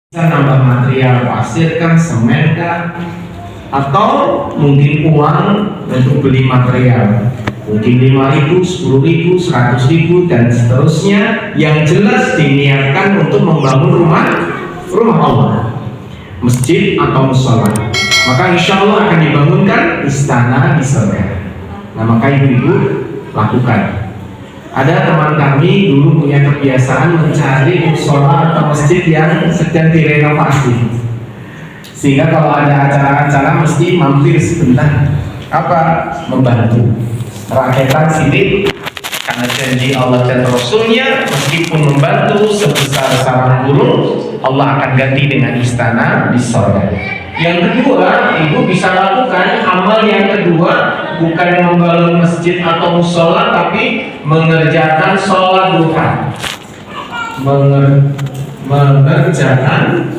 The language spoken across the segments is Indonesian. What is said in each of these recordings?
Bisa nambah material pasir kah, semen kah, atau mungkin uang untuk beli material, mungkin 5.000, 10.000, 100.000 dan seterusnya, yang jelas diniatkan untuk membangun rumah Allah, masjid atau musola. Maka insya Allah akan dibangunkan istana di surga. Nah, maka ibu-ibu lakukan. Ada teman kami dulu punya kebiasaan mencari musola atau masjid yang sedang direnovasi, sehingga kalau ada acara-acara mesti mampir sebentar, membantu rakyatan sini, karena janji Allah dan Rasulnya, meskipun membantu sebesar sarang burung, Allah akan ganti dengan istana di surga. Yang kedua, ibu bisa lakukan amal yang kedua, bukan membangun masjid atau musola, tapi mengerjakan sholat duha. Mengerjakan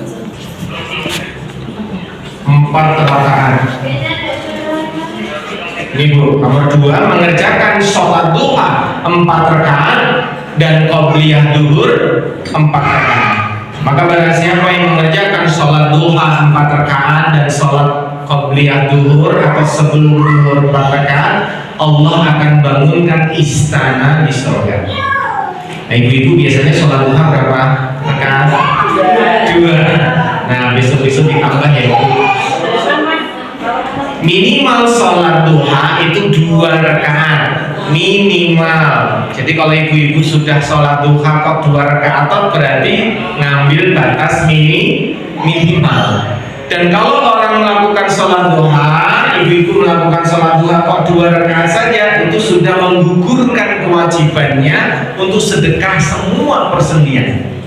4 rakaat. Ini bu, nomor 2, mengerjakan sholat duha 4 rakaat dan qobliyah duhur 4 rakaat. Maka barang siapa yang mengerjakan sholat duha 4 rakaat dan sholat qobliyah duhur atau sebelum duhur 4 rakaat, Allah akan bangunkan istana di surga. Nah, ibu-ibu biasanya sholat duha berapa rakaat? 2. Nah, besok-besok ditambah ya. Minimal sholat duha itu 2 rakaat minimal. Jadi kalau ibu-ibu sudah sholat duha kok 2 rakaat, berarti ngambil batas minimal. Dan kalau orang melakukan sholat duha, ibu-ibu melakukan sholat duha kok 2 rakaat saja, itu sudah menggugurkan kewajibannya untuk sedekah semua persendian.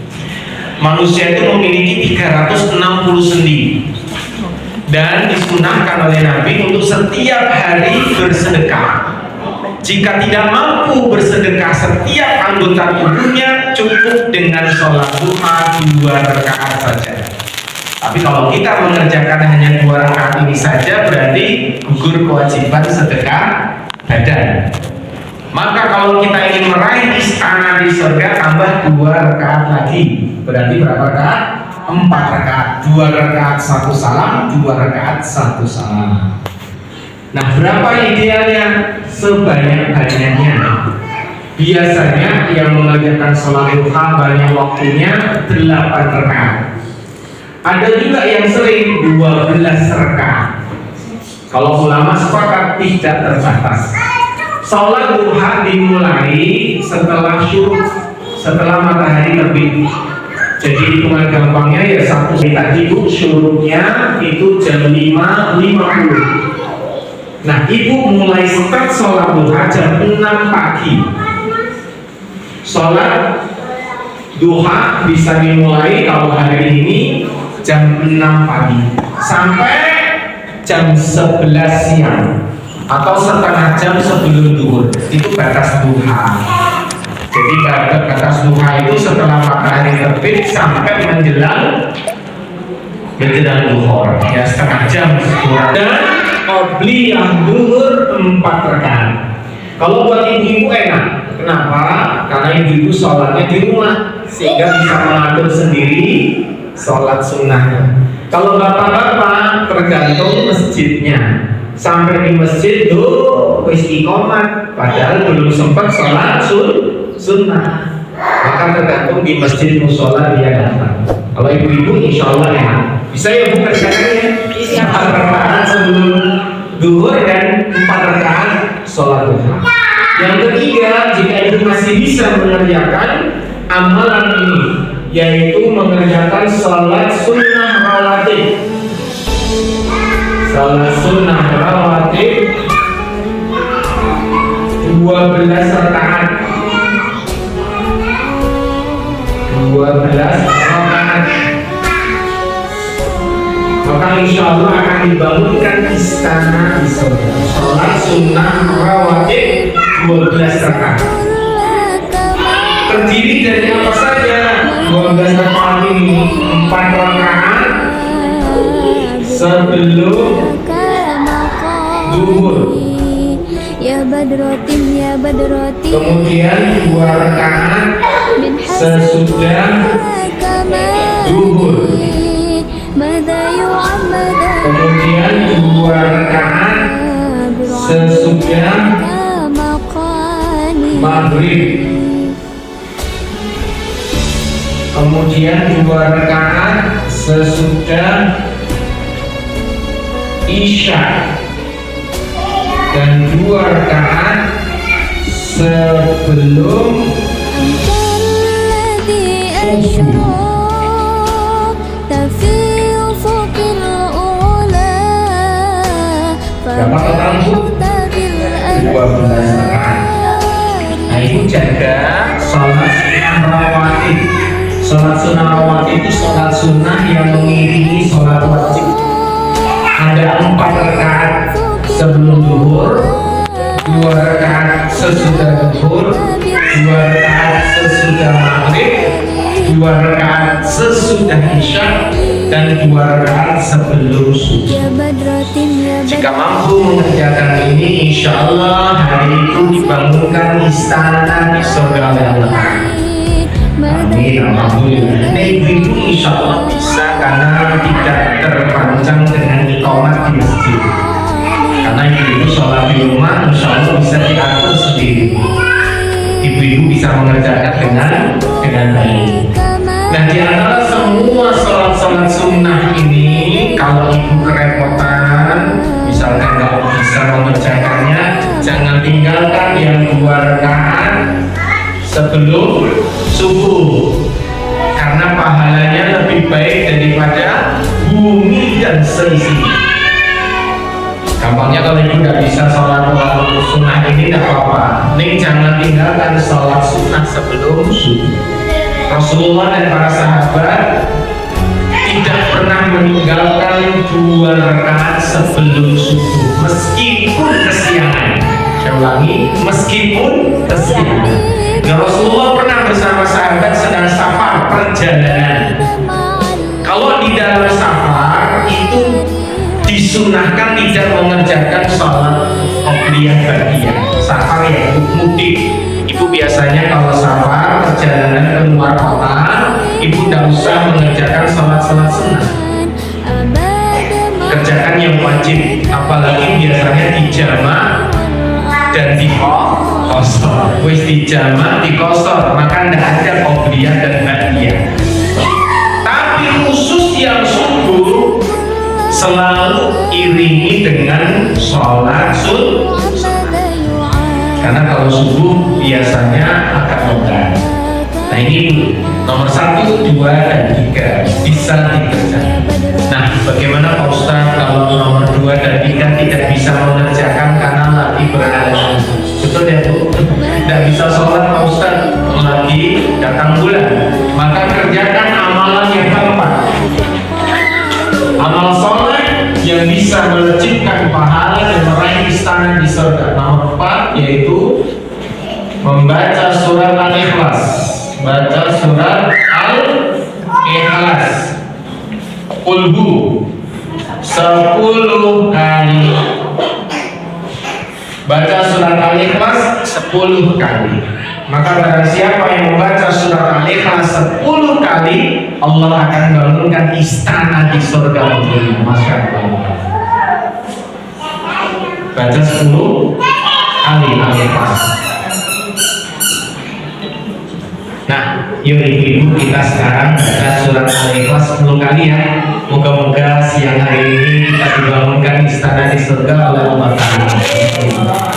Manusia itu memiliki 360 sendi, dan disunahkan oleh Nabi untuk setiap hari bersedekah. Jika tidak mampu bersedekah setiap anggota tubuhnya, cukup dengan sholat duha 2 rakaat saja. Tapi kalau kita mengerjakan hanya 2 rakaat ini saja, berarti gugur kewajiban sedekah badan. Maka kalau kita ingin meraih istana di surga, tambah 2 rakaat lagi. Berarti berapa rakaat? 4 rakaat. 2 rakaat 1 salam, 2 rakaat 1 salam. Nah, berapa idealnya? Sebanyak-banyaknya. Biasanya yang mengerjakan sholat duha banyak waktunya 8 rakaat. Ada juga yang sering 12 rakaat. Kalau ulama sepakat tidak terbatas. Sholat duha dimulai setelah syuruk, setelah matahari terbit. Jadi hitungan gampangnya ya, 1 tadi bu, syuruknya itu jam 5.50. Nah, ibu mulai start sholat duha jam 6 pagi. Sholat duha bisa dimulai kalau hari ini jam 6 pagi sampai jam 11 siang atau setengah jam sebelum duhur. Itu batas duha. Jadi batas duha itu setelah matahari terbit sampai menjelang duhur, ya setengah jam kurang. Dan qobliyah duhur 4 rakaat. Kalau buat ibu-ibu enak. Kenapa? Karena ibu-ibu sholatnya di rumah, sehingga bisa mengatur sendiri sholat sunnahnya. Kalau bapak-bapak tergantung masjidnya. Sampai di masjid tuh wis iqomat, padahal belum sempat sholat sunnah. Maka tergantung di masjid musola dia datang. Kalau ibu-ibu insya Allah enak. Bisa ya bu kerjakannya 4 rakaat sebelum duhur dan 4 rakaat sholat duha. Yang ketiga, jika ibu masih bisa mengerjakan amalan ini, yaitu mengerjakan sholat sunnah rawatib. Sholat sunnah rawatib 12 rakaat. 12 rakaat. Maka insya Allah akan dibangunkan istana di surga. Sholat sunnah rawatib 12 rakaat. Terdiri dari apa saja? 12 rakaat ini 4 rakaat sebelum duhur. Kemudian 2 rakaat sesudah duhur. 2 rakaat sesudah maghrib, kemudian 2 rakaat sesudah isya, dan 2 rakaat sebelum subuh. Berapa total Bu? 12 rakaat. Nah itu jaga sholat sunnah rawatib. Sholat sunnah rawatib itu sholat sunnah yang mengiringi sholat wajib. Ada 4 rakaat sebelum zuhur, 2 rakaat sesudah zuhur, 2 rakaat sesudah maghrib, 2 rakaat sesudah isya, dan 2 rakaat sebelum subuh. Jika mampu mengerjakan ini, insya Allah hari itu dibangunkan istana di surga Allah. Amin, alhamdulillah. Nah ibu insya Allah bisa karena tidak terpancang dengan iqamah di masjid. Karena ibu sholat di rumah, insya Allah bisa diatur sendiri. Ibu-ibu bisa mengerjakan dengan baik. Nah di antara semua sholat sunnah ini, kalau ibu kerepotan, misalkan nggak bisa mengerjakannya, jangan tinggalkan yang 2 rakaat sebelum subuh, karena pahalanya lebih baik daripada bumi dan seisi. Gampangnya kalau ibu nggak bisa sholat sunnah ini tidak apa-apa, nih jangan tinggalkan sholat sunnah sebelum subuh. Rasulullah dan para sahabat tidak pernah meninggalkan 2 rakaat sebelum subuh meskipun kesiangan. Saya ulangi, meskipun kesiangan. Nah, Rasulullah pernah bersama sahabat sedang safar perjalanan. Kalau di dalam safar itu disunahkan tidak mengerjakan sholat qobliyah ba'diyah. Safar yaitu mudik. Ibu biasanya kalau safar perjalanan keluar kota, ibu tidak usah mengerjakan sholat sunnah. Kerjakan yang wajib, apalagi biasanya di jamak dan di qasar. Wis di jamak, di qasar, maka tidak ada qobliyah dan ba'diyah. Tapi khusus yang subuh selalu iringi dengan sholat sunnah. Karena kalau subuh biasanya agak longgar. Nah ini nomor 1, 2, dan 3 bisa dikerjakan. Nah bagaimana Pak Ustadz kalau nomor 2 dan 3 tidak bisa mengerjakan karena lagi berhalangan? Betul ya Bu? Tidak bisa sholat Pak Ustadz, lagi datang bulan. Maka kerjakan amalan yang keempat. Amal soleh yang bisa melejitkan pahala dan meraih istana di surga. Nomor 4 yaitu membaca surat Al-Ikhlas. Baca surat Al-Ikhlas Qulhu 10 kali. Baca surat Al-Ikhlas 10 kali. Maka barang siapa yang membaca surat Al-Ikhlas 10 kali, Allah akan bangunkan istana di surga untuknya. Masya Allah. Baca 10 kali Al-Ikhlas. Nah, yuk ibu-ibu kita sekarang baca surat Al-Ikhlas 10 kali ya. Moga-moga siang hari ini kita dibangunkan istana di surga oleh Allah Ta'ala.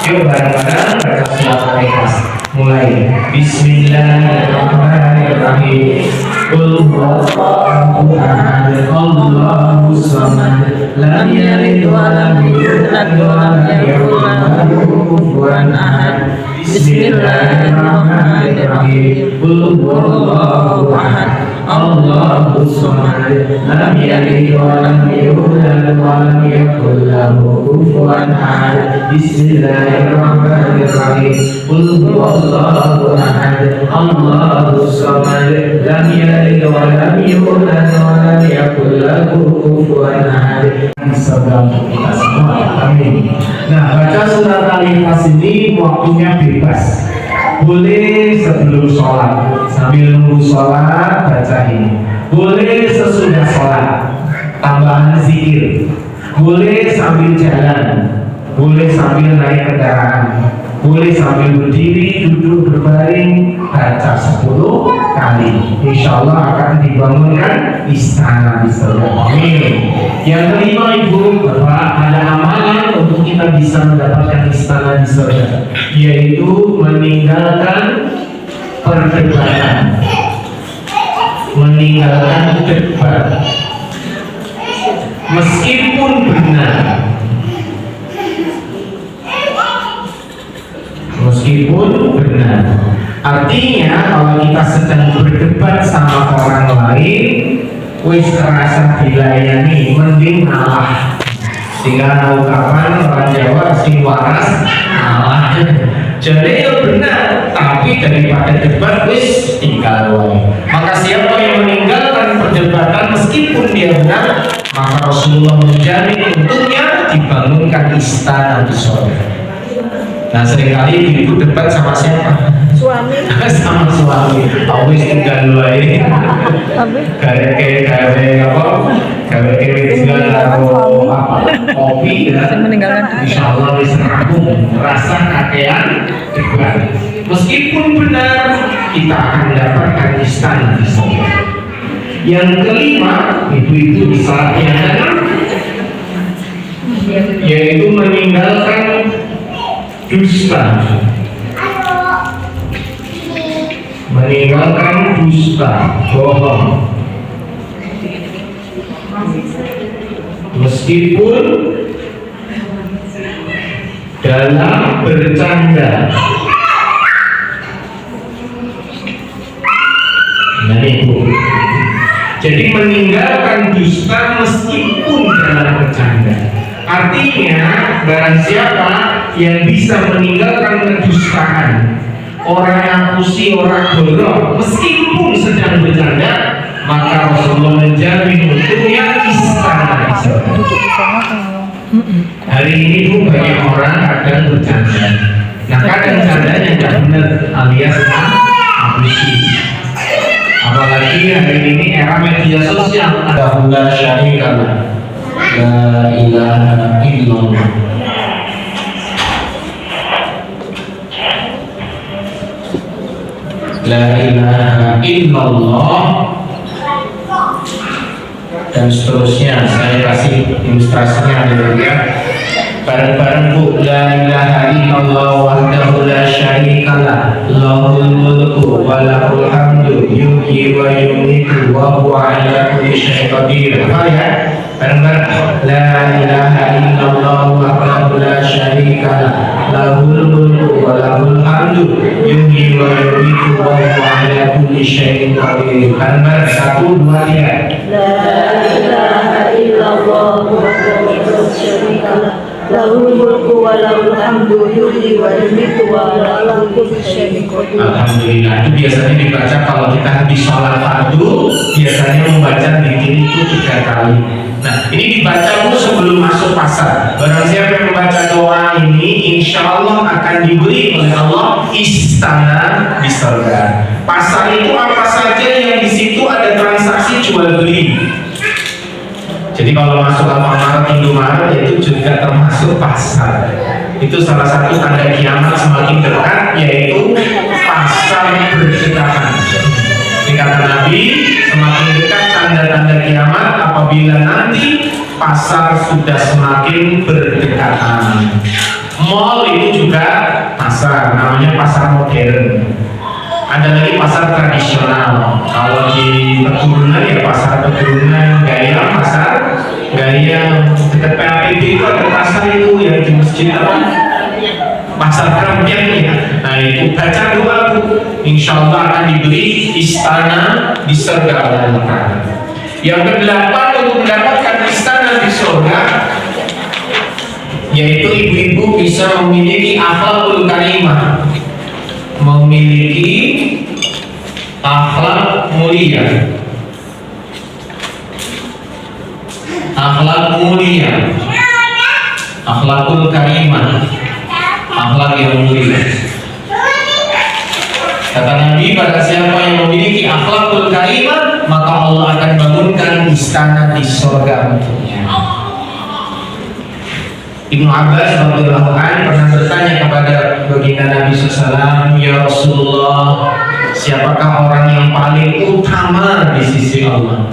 Yuk bareng-bareng baca surat Al-Ikhlas. Mulai. Bismillahirrahmanirrahim. Qul huwallahu ahad, Allahus samad, lam yalid wa lam yulad wa lam yakul lahu kufuwan ahad. Bismillahirrahmanirrahim. Qul huwallahu ahad, Allahus samad, lam yalid wa lam yulad wa lam yakul lahu kufuwan ahad. Bismillahirrahmanirrahim. Qul huwallahu ahad, Allahus samad, lam yalid wa lam yulad wa lam yakul lahu kufuwan ahad. Semoga kita semua, amin. Nah, baca surat Al-Ikhlas ini waktunya bebas. Boleh sebelum sholat, sambil nunggu sholat baca ini. Boleh sesudah sholat, tambahan zikir. boleh sambil jalan, boleh sambil naik kendaraan, boleh sambil berdiri, duduk, berbaring, baca 10 kali. Insya Allah akan dibangunkan istana di surga. Amin. Yang kelima, ibu bapak, ada amalan untuk kita bisa mendapatkan istana di surga, yaitu meninggalkan perdebatan, meninggalkan debat, meskipun benar, meskipun benar. Artinya kalau kita sedang berdebat sama orang lain, wis terasa dilayani, mending ngalah. Sehingga tahu kapan orang Jawa sing waras ngalah. Jadi ya benar, tapi daripada debat wis tinggal wae. Maka siapa yang meninggalkan perdebatan meskipun dia benar, maka Rasulullah menjamin untuknya dibangunkan istana di surga. Nah seringkali ibu debat sama siapa? Suami. Sama suami. Awis tinggal wae. Gawe apa? Gawe tinggal karo apa? Kopi ya. Insyaallah wis rampung. Rasa kakean debat. Meskipun benar, kita akan mendapatkan istana di surga. Yang kelima, ibu-ibu di saat yang enam, yaitu meninggalkan dusta, meninggalkan dusta, bohong, meskipun dalam bercanda. Nah ibu, jadi meninggalkan dusta meskipun dalam bercanda. Artinya barang siapa yang bisa meninggalkan kedustaan, orang ngapusi, orang gorok, meskipun sedang bercanda, maka Rasulullah menjamin untuknya istana di surga. Hari ini tuh banyak orang kadang bercanda. Nah kadang candanya tidak benar alias ngapusi. Apalagi hari ini era media sosial, ada hula syarikalah. La ilaha illallah. La ilaha illallah. Dan seterusnya saya kasih ilustrasinya dulu ya. Bareng-bareng bu. La ilaha illallah wahdahu la syarikalah, lahul mulku wa lahul hamdu, yuhyi wa yumiitu wa huwa ala kulli syai'in qadir. Apa ya? Bareng-bareng. La ilaha illallah wahdahu la syarikalah, lahul mulku wa lahul hamdu, yuhyi wa yumiitu wa huwa ala kulli syai'in qadir. Bareng-bareng. 1, 2, 3. La ilaha illallah wahdahu la syarikalah, lahul mulku wa lahul hamdu, yuhyi wa yumiitu wa ala kulli syai'in qadir. Alhamdulillah, itu biasanya dibaca kalau kita habis sholat fardu, biasanya membaca zikir itu 3 kali. Nah, ini dibaca dulu sebelum masuk pasar. Barang siapa yang membaca doa ini, insya Allah akan diberi oleh Allah istana di surga. Pasar itu apa saja yang di situ ada transaksi jual beli. Jadi kalau masuk Alfamart, Indomaret itu juga termasuk pasar. Itu salah satu tanda kiamat semakin dekat, yaitu pasar berdekatan. Ini kata Nabi, semakin dekat tanda-tanda kiamat apabila nanti pasar sudah semakin berdekatan. Mall itu juga pasar, namanya pasar modern. Ada lagi pasar tradisional. Kalau di Peturunan ya pasar Peturunan, Gaya pasar Gaya, dekat PAPD itu ada pasar itu yang di masjid apa? Pasar Kerapian ya. Nah itu baca doa bu, insya Allah akan diberi istana di surga oleh Allah. Yang kedelapan untuk mendapatkan istana di surga, yaitu ibu-ibu bisa memiliki akhlakul karimah, memiliki akhlak mulia, akhlak mulia, akhlakul karimah, akhlak yang mulia. Kata Nabi, pada siapa yang memiliki akhlakul karimah, maka Allah akan bangunkan istana di surga untuknya. Ibnu Abbas radhiyallahu anhu pernah bertanya kepada baginda Nabi SAW, ya Rasulullah, siapakah orang yang paling utama di sisi Allah?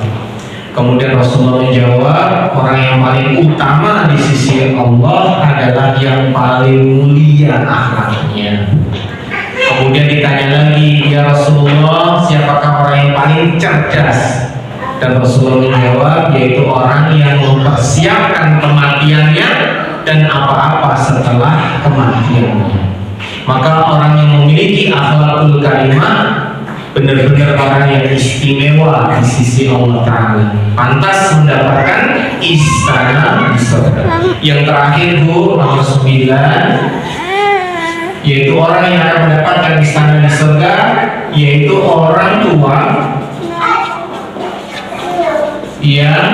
Kemudian Rasulullah menjawab, orang yang paling utama di sisi Allah adalah yang paling mulia akhlaknya. Kemudian ditanya lagi, ya Rasulullah, siapakah orang yang paling cerdas? Dan Rasulullah menjawab, yaitu orang yang mempersiapkan kematiannya dan apa-apa setelah kematiannya. Maka orang yang memiliki akhlakul karimah benar-benar orang yang istimewa di sisi Allah Ta'ala, pantas mendapatkan istana di surga. Yang terakhir Bu, nomor 9, yaitu orang yang akan mendapatkan istana di surga, yaitu orang tua yang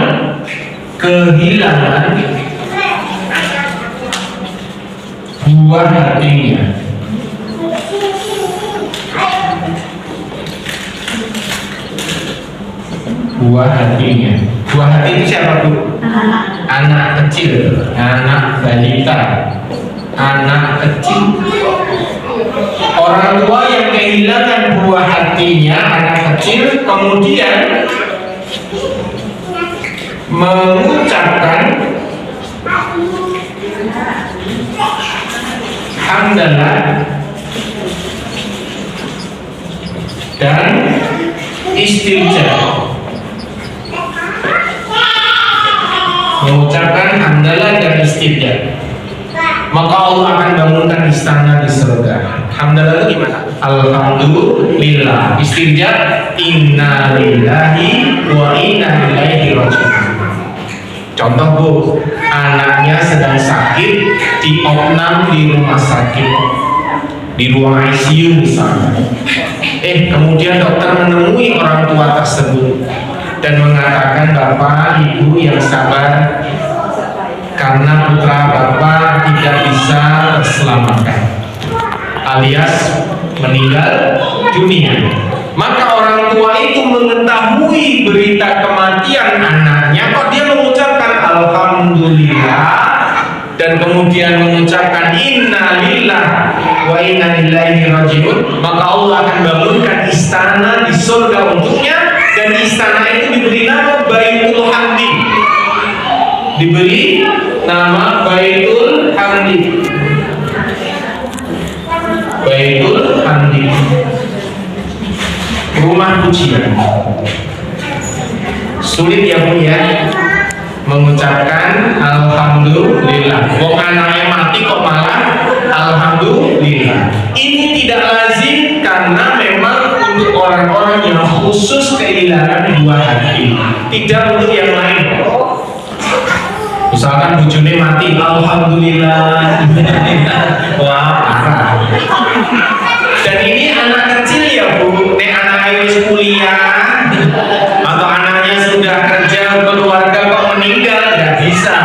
kehilangan buah hatinya. Buah hatinya. Buah hati itu siapa Bu? Anak kecil, anak balita, anak kecil. Orang tua yang kehilangan buah hatinya, anak kecil, kemudian mengucapkan hamdalah dan istirja. Mengucapkan hamdalah dan istirja, maka Allah akan bangunkan istana di surga. Hamdalah itu gimana? Alhamdulillah. Istirja, inna lillahi wa inna ilaihi raji'un. Contoh Bu, anaknya sedang sakit, diopnam di rumah sakit, di ruang ICU misalnya. Kemudian dokter menemui orang tua tersebut dan mengatakan, Bapak, Ibu yang sabar, karena putra Bapak tidak bisa terselamatkan, alias meninggal dunia. Maka orang tua itu mengetahui berita kematian anaknya, kok dia mengucapkan Alhamdulillah dan kemudian mengucapkan Inna lillah wa inna ilaihi raji'un, maka Allah akan bangunkan istana di surga untuknya, dan istana itu diberi nama Baitul Hamdi. Diberi nama Baitul Hamdi. Baitul Hamdi, rumah pujian. Sulit ya Bu ya mengucapkan Alhamdulillah. Wong anaknya mati kok malah Alhamdulillah. Ini tidak lazim karena memang untuk orang-orang yang khusus kehilangan buah hati, tidak untuk yang lain. Misalkan bujune mati, Alhamdulillah. Wah, parah. Dan ini anak kecil ya Bu, nek anaknya wis kuliah atau anaknya sudah kerja keluarga kok meninggal, nggak bisa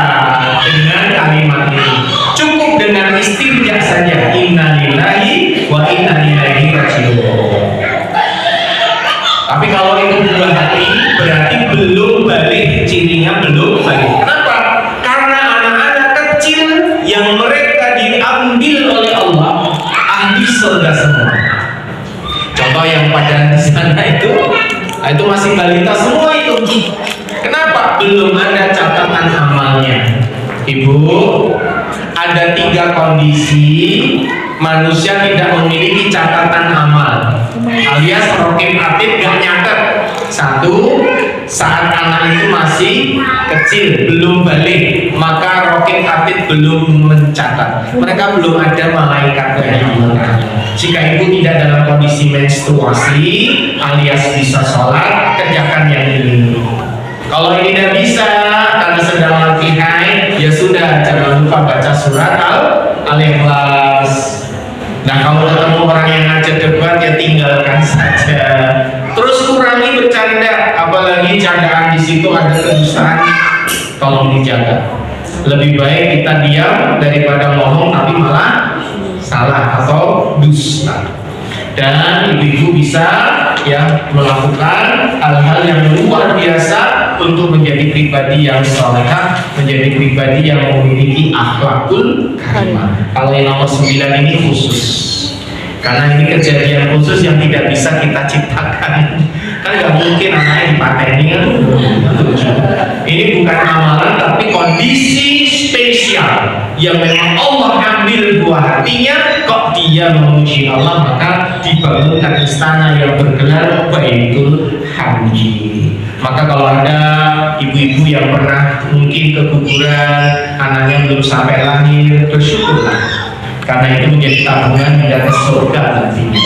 dengan kalimat ini. Cukup dengan istirja saja, inna lillahi wa inna ilaihi raji'un. Tapi kalau itu buah hati, berarti belum balik, cirinya belum balik. Kenapa? Karena anak-anak kecil yang mereka diambil oleh Allah ahli surga semua. Contoh yang pada di sana itu masih balita semua itu. Kenapa? Belum ada catatan amalnya. Ibu, ada 3 kondisi manusia tidak memiliki catatan amal, alias rokib atid gak nyatet. 1, saat anak itu masih kecil, belum balik, maka rokib atid belum mencatat. Mereka belum ada malaikat dari Allah. Jika ibu tidak dalam kondisi menstruasi, alias bisa sholat, kerjakan yang ini. Kalau ini tidak bisa karena sedang lagi haid, ya sudah, jangan lupa baca surat Al-Ikhlas. Nah, kalau ketemu orang yang ngajak debat, ya tinggalkan saja. Terus kurangi bercanda, apalagi candaan di situ ada kedustaan, tolong dijaga. Lebih baik kita diam daripada ngomong tapi malah salah atau dusta. Dan ibu-ibu bisa ya melakukan hal-hal yang luar biasa untuk menjadi pribadi yang salehah, menjadi pribadi yang memiliki akhlakul karimah. Kalau yang nomor 9 ini khusus, karena ini kejadian khusus yang tidak bisa kita ciptakan. Kan nggak mungkin anaknya dipateni kan. Ini bukan amalan tapi kondisi spesial yang memang Allah ambil buah hatinya. Kok dia memuji Allah, maka dibangunkan istana yang bergelar Baitul Hamdi. Maka kalau ada ibu-ibu yang pernah mungkin keguguran, anaknya belum sampai lahir, bersyukurlah, karena itu menjadi tabungan hingga ke surga nantinya.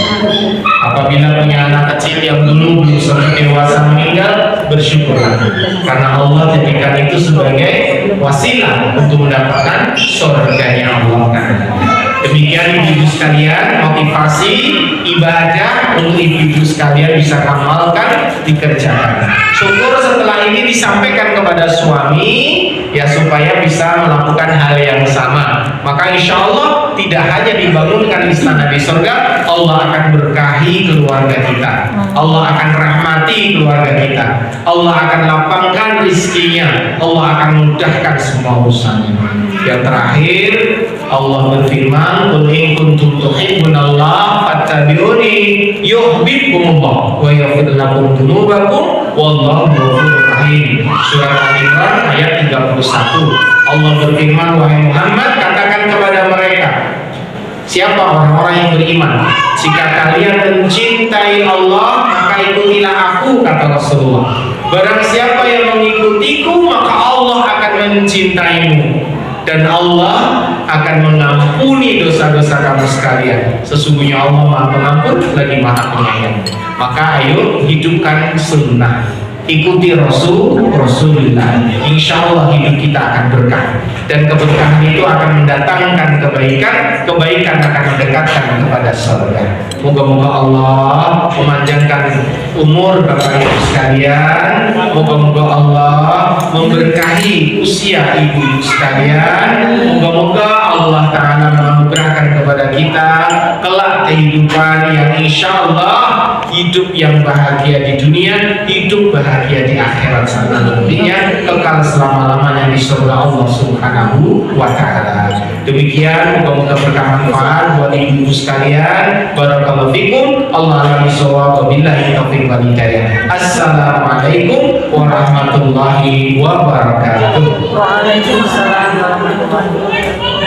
Apabila punya anak kecil yang dulu belum sampai dewasa meninggal, bersyukurlah, karena Allah jadikan itu sebagai wasilah untuk mendapatkan surganya Allah. Demikian ibu-ibu sekalian, motivasi ibadah untuk ibu-ibu sekalian bisa amalkan, dikerjakan. Syukur setelah ini disampaikan kepada suami, ya supaya bisa melakukan hal yang sama. Maka insya Allah tidak hanya dibangunkan istana di surga, Allah akan berkahi keluarga kita, Allah akan rahmati keluarga kita, Allah akan lapangkan rizkinya, Allah akan mudahkan semua urusannya. Yang terakhir, Allah berfirman, "Qul in kuntum tuhibbunallaha fattabi'uni yuhibbukumullah wa yaghfir lakum dzunubakum wallahu ghafurur rahim." Surat Al-Imran ayat 31. Allah berfirman, "Wahai Muhammad, katakan kepada mereka, siapa orang-orang yang beriman, jika kalian mencintai Allah, maka ikutilah aku," kata Rasulullah. "Barang siapa yang mengikutiku, maka Allah akan mencintaimu, dan Allah akan mengampuni dosa-dosa kamu sekalian. Sesungguhnya Allah Maha Pengampun lagi Maha Penyayang." Maka ayo hidupkan sunnah, ikuti Rasulullah. Insya Allah hidup kita akan berkah, dan keberkahan itu akan mendatangkan kebaikan, kebaikan akan mendekatkan kepada surga. Moga-moga Allah memanjangkan umur Bapak Ibu sekalian. Moga-moga Allah memberkahi usia ibu-ibu sekalian. Moga-moga Allah Ta'ala menganugerahkan kepada kita kelak kehidupan yang insya Allah hidup yang bahagia di dunia, hidup bahagia di akhirat sana nantinya, kekal selama-lamanya di surga Allah Subhanahu wa Ta'ala. Demikian, moga-moga bermanfaat buat ibu-ibu sekalian. Barakallahu fikum. Allah a'lam bishawab. Wabillahi taufiq wal hidayah. Assalamualaikum warahmatullahi wabarakatuh. Waalaikumsalam warahmatullahi wabarakatuh.